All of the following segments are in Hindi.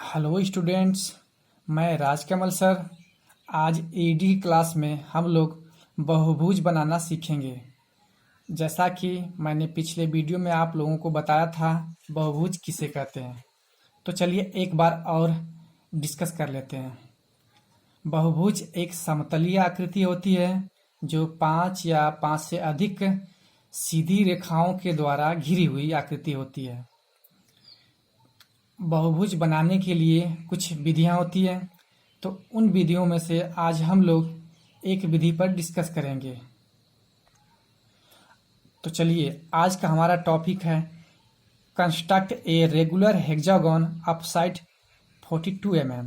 Hello students. मैं राजकमल सर। आज ईडी क्लास में हम लोग बहुभुज बनाना सीखेंगे। जैसा कि मैंने पिछले वीडियो में आप लोगों को बताया था बहुभुज किसे कहते हैं, तो चलिए एक बार और डिस्कस कर लेते हैं। बहुभुज एक समतलीय आकृति होती है जो 5 या 5 से अधिक सीधी रेखाओं के द्वारा घिरी हुई आकृति होती है। बहुभुज बनाने के लिए कुछ विधियां होती हैं, तो उन विधियों में से आज हम लोग एक विधि पर डिस्कस करेंगे। तो चलिए, आज का हमारा टॉपिक है construct a regular hexagon of side 42 mm,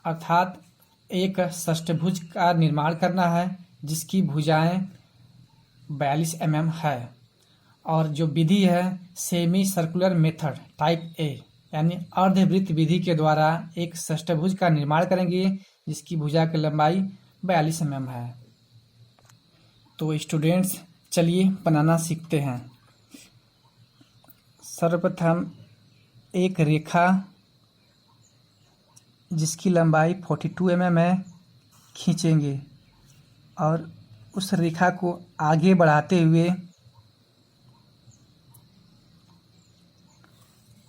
अर्थात एक षष्ठभुज का निर्माण करना है जिसकी भुजाएं 42 mm है। और जो विधि है semi circular method type A, यानी अर्धवृत्त विधि के द्वारा एक षष्ठभुज का निर्माण करेंगे जिसकी भुजा की लंबाई 42 mm है। तो स्टूडेंट्स, चलिए बनाना सीखते हैं। सर्वप्रथम एक रेखा जिसकी लंबाई 42 mm है खींचेंगे और उस रेखा को आगे बढ़ाते हुए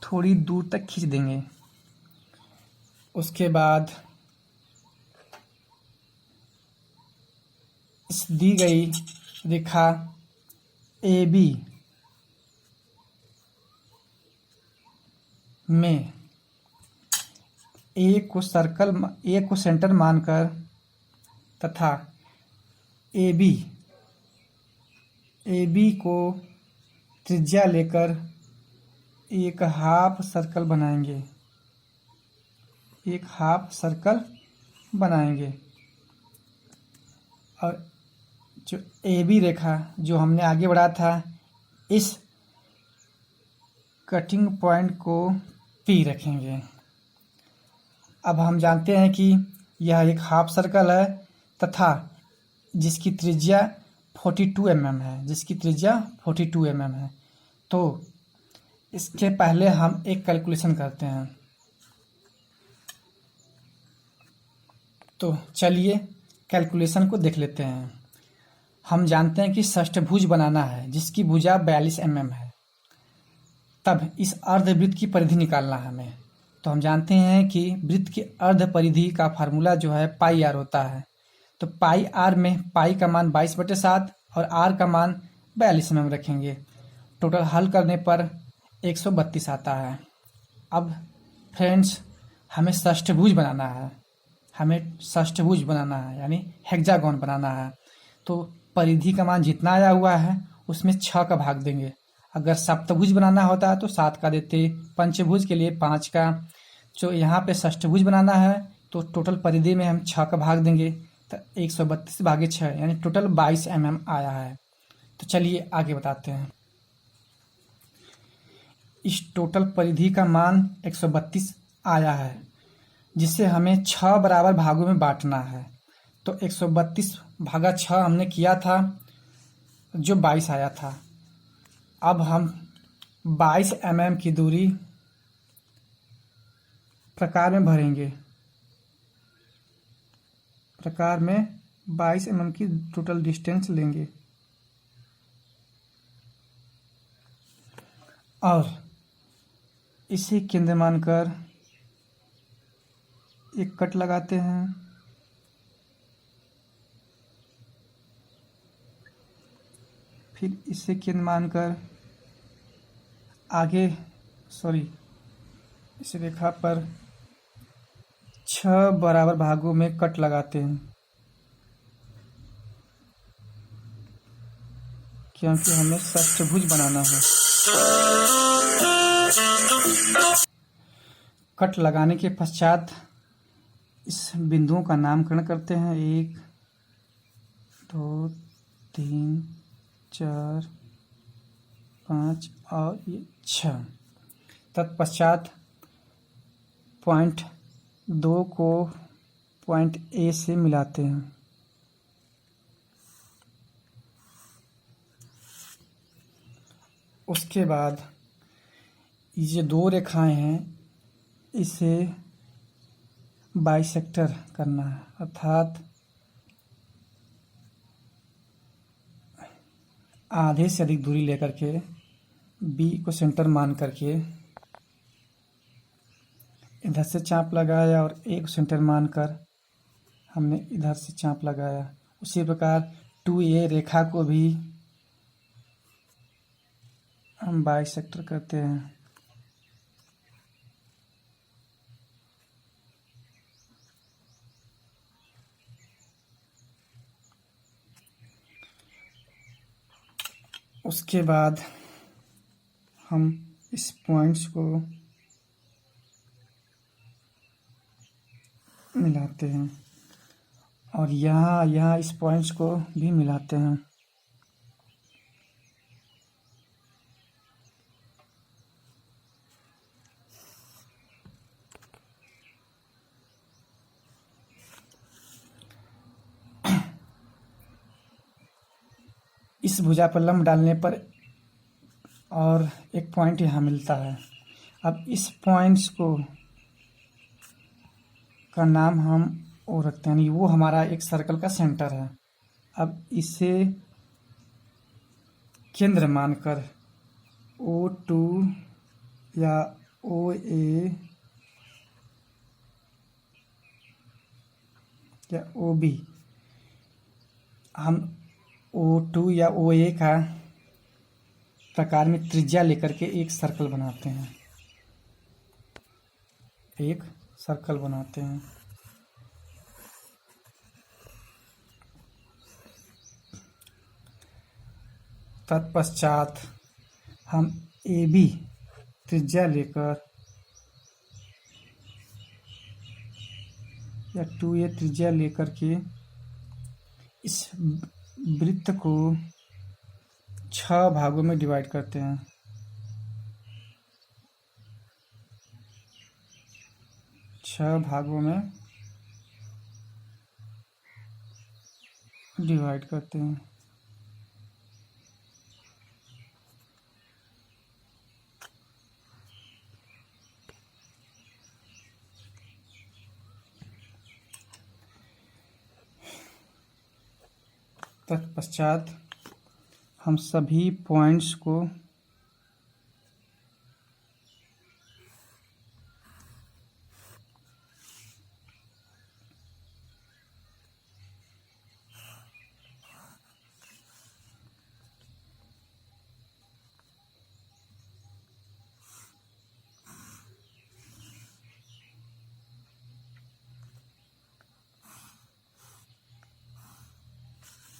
थोड़ी दूर तक खींच देंगे। उसके बाद इस दी गई रेखा ए बी में ए को सेंटर मानकर तथा ए बी को त्रिज्या लेकर एक हाफ सर्कल बनाएंगे। और जो ए बी रेखा जो हमने आगे बढ़ा था, इस कटिंग पॉइंट को पी रखेंगे। अब हम जानते हैं कि यह एक हाफ सर्कल है तथा जिसकी त्रिज्या 42 mm है। तो इसके पहले हम एक कैलकुलेशन करते हैं। तो चलिए कैलकुलेशन को देख लेते हैं। हम जानते हैं कि षष्ठभुज बनाना है जिसकी भुजा 42 mm है। तब इस अर्धवृत्त की परिधि निकालना है हमें। तो हम जानते हैं कि वृत्त की अर्ध परिधि का फार्मूला जो है पाई आर होता है। तो पाई आर में पाई का मान 22/7 और आर का मान 42 mm रखेंगे। टोटल हल करने पर 132 आता है। अब फ्रेंड्स, हमें षष्ठभुज बनाना है यानी हेक्सागोन बनाना है। तो परिधि का मान जितना आया हुआ है उसमें 6 का भाग देंगे। अगर सप्तभुज बनाना होता तो 7 का देते, पंचभुज के लिए 5 का। जो यहाँ पे षष्ठभुज बनाना है तो टोटल परिधि में हम 6 का भाग देंगे, तो 132/6 यानी टोटल 22 mm आया है। तो चलिए आगे बताते हैं। इस टोटल परिधि का मान 132 आया है जिसे हमें 6 बराबर भागों में बांटना है। तो 132/6 हमने किया था जो 22 आया था। अब हम 22 mm की दूरी प्रकार में भरेंगे। प्रकार में 22 mm की टोटल डिस्टेंस लेंगे और इसे केंद्र मानकर एक कट लगाते हैं। फिर इसे केंद्र मानकर इस रेखा पर 6 बराबर भागों में कट लगाते हैं, क्योंकि हमें षष्ठभुज बनाना है। कट लगाने के पश्चात इस बिंदुओं का नामकरण करते हैं। 1 2 3 4 5 और ये 6। तत्पश्चात पॉइंट 2 को पॉइंट ए से मिलाते हैं। उसके बाद ये दो रेखाएं हैं, इसे बाइसेक्टर करना है, अर्थात आधे से अधिक दूरी लेकर के बी को सेंटर मान करके इधर से चाप लगाया और ए को सेंटर मानकर हमने इधर से चाप लगाया। उसी प्रकार 2A रेखा को भी हम बाइसेक्टर करते हैं। उसके बाद हम इस पॉइंट्स को मिलाते हैं और यहाँ इस पॉइंट्स को भी मिलाते हैं। इस भुजा पर लंब डालने पर और एक पॉइंट यहाँ मिलता है। अब इस पॉइंट्स को का नाम हम ओ रखते हैं, यानी वो हमारा एक सर्कल का सेंटर है। अब इसे केंद्र मानकर O2 या OA या OB हम O2 या OA का प्रकार में त्रिज्या लेकर के एक सर्कल बनाते हैं, एक सर्कल बनाते हैं। तत्पश्चात हम AB त्रिज्या लेकर या 2A त्रिज्या लेकर के इस वृत्त को 6 भागों में डिवाइड करते हैं। छह भागों में डिवाइड करते हैं। तत्पश्चात हम सभी पॉइंट्स को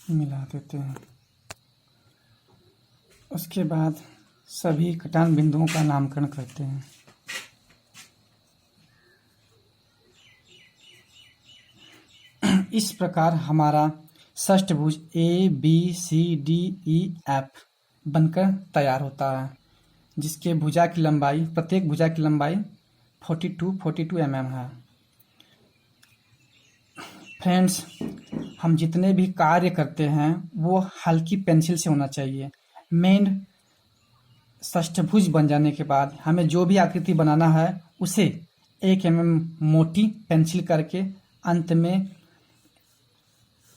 मिला देते हैं। उसके बाद सभी कटान बिंदुओं का नामकरण करते हैं। इस प्रकार हमारा षष्ठभुज ABCDEF बनकर तैयार होता है, जिसके भुजा की लंबाई प्रत्येक भुजा की लंबाई 42 mm है। फ्रेंड्स, हम जितने भी कार्य करते हैं वो हल्की पेंसिल से होना चाहिए। मेन षष्ठभुज बन जाने के बाद हमें जो भी आकृति बनाना है उसे 1 mm मोटी पेंसिल करके अंत में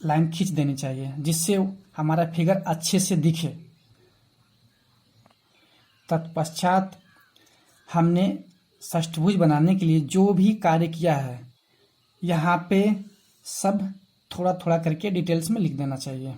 लाइन खींच देनी चाहिए, जिससे हमारा फिगर अच्छे से दिखे। तत्पश्चात हमने षष्ठभुज बनाने के लिए जो भी कार्य किया है यहाँ पे सब थोड़ा थोड़ा करके डिटेल्स में लिख देना चाहिए।